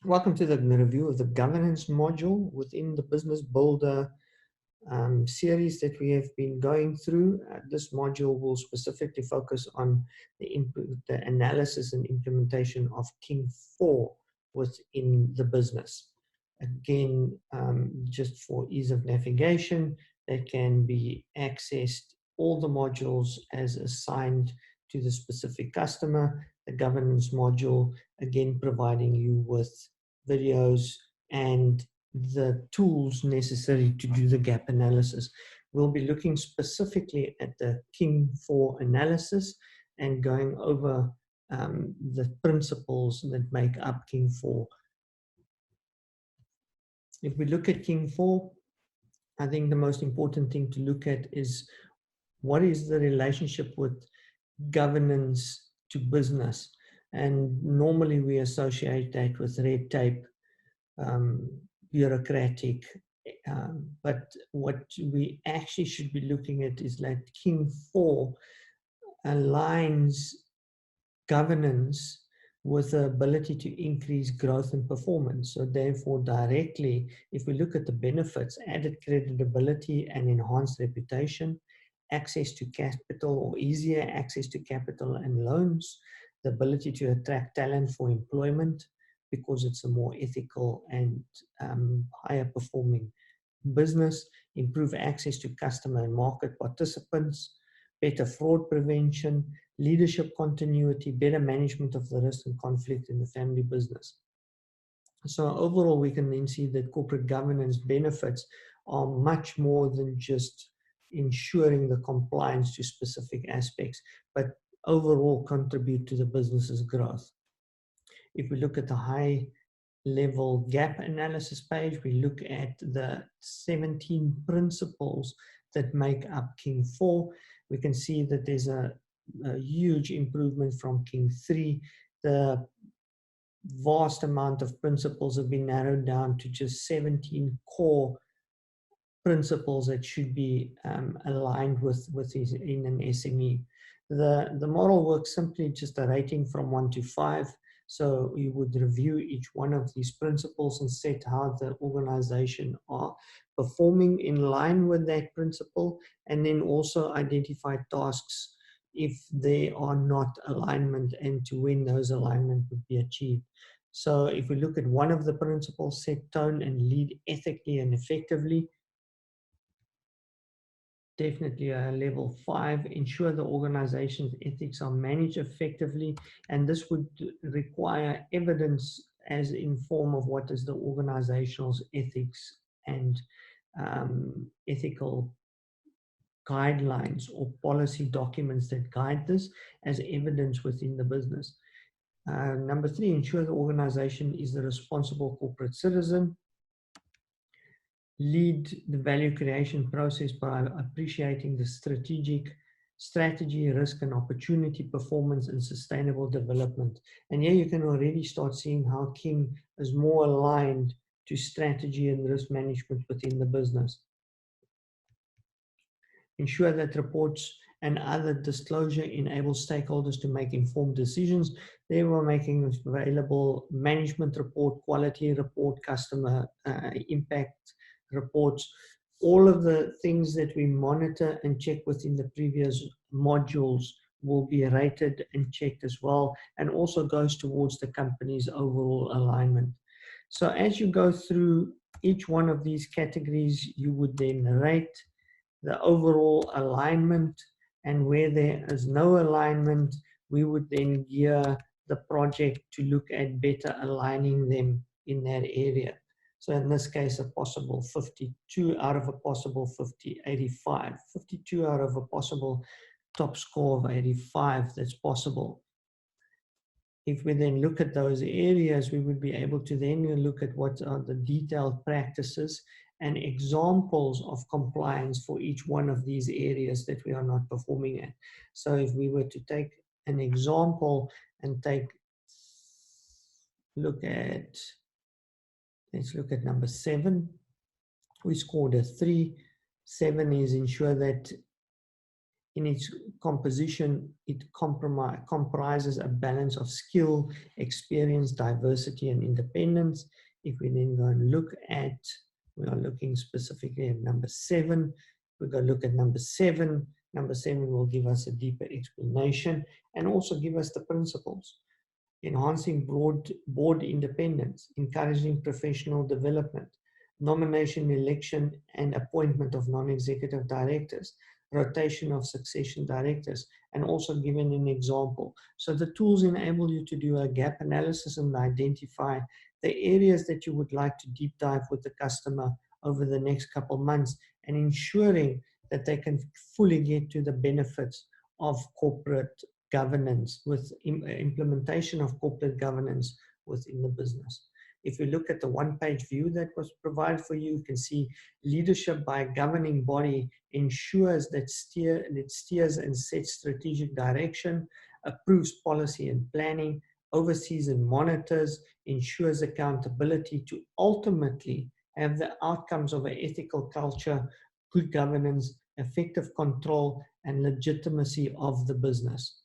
Welcome to the review of the governance module within the Business Builder series that we have been going through. This module will specifically focus on the analysis and implementation of King 4 within the business. Again, just for ease of navigation, that can be accessed, all the modules as assigned to the specific customer. The governance module, again, providing you with videos and the tools necessary to do the gap analysis. We'll be looking specifically at the King 4 analysis and going over the principles that make up King 4. If we look at King 4, I think the most important thing to look at is what is the relationship with governance to business. And normally we associate that with red tape, bureaucratic, but what we actually should be looking at is that King 4 aligns governance with the ability to increase growth and performance. So therefore, directly, if we look at the benefits, added credibility and enhanced reputation, access to capital or easier access to capital and loans, the ability to attract talent for employment because it's a more ethical and higher performing business, improve access to customer and market participants, better fraud prevention, leadership continuity, better management of the risk and conflict in the family business. So overall, we can then see that corporate governance benefits are much more than just ensuring the compliance to specific aspects, but overall contribute to the business's growth. If we look at the high level gap analysis page, we look at the 17 principles that make up King 4. We can see that there's a huge improvement from King 3. The vast amount of principles have been narrowed down to just 17 core principles that should be aligned with in an SME. The model works simply just a rating from 1 to 5. So you would review each one of these principles and set how the organization are performing in line with that principle, and then also identify tasks if they are not alignment and to when those alignment would be achieved. So if we look at one of the principles, set tone and lead ethically and effectively, definitely a level 5, ensure the organization's ethics are managed effectively, and this would require evidence as in form of what is the organization's ethics and ethical guidelines or policy documents that guide this as evidence within the business. Number 3, ensure the organization is a responsible corporate citizen. Lead the value creation process by appreciating the strategy, risk and opportunity, performance and sustainable development. And here you can already start seeing how King is more aligned to strategy and risk management within the business. Ensure that reports and other disclosure enable stakeholders to make informed decisions. They were making available management report, quality report, customer impact reports, all of the things that we monitor and check within the previous modules will be rated and checked as well, and also goes towards the company's overall alignment. So as you go through each one of these categories, you would then rate the overall alignment, and where there is no alignment, we would then gear the project to look at better aligning them in that area. So in this case, a possible 52 out of a possible 85, 52 out of a possible top score of 85 that's possible. If we then look at those areas, we would be able to then look at what are the detailed practices and examples of compliance for each one of these areas that we are not performing at. So if we were to take an example and let's look at number 7. We scored a 3. 7 is ensure that in its composition, it comprises a balance of skill, experience, diversity, and independence. If we then go and look at, we are looking specifically at number 7. We go look at number 7. Number 7 will give us a deeper explanation and also give us the principles. Enhancing board independence, encouraging professional development, nomination, election, and appointment of non-executive directors, rotation of succession directors, and also given an example. So the tools enable you to do a gap analysis and identify the areas that you would like to deep dive with the customer over the next couple of months, and ensuring that they can fully get to the benefits of corporate governance, with implementation of corporate governance within the business. If you look at the one-page view that was provided for you, you can see leadership by a governing body ensures that it steers and sets strategic direction, approves policy and planning, oversees and monitors, ensures accountability to ultimately have the outcomes of an ethical culture, good governance, effective control, and legitimacy of the business.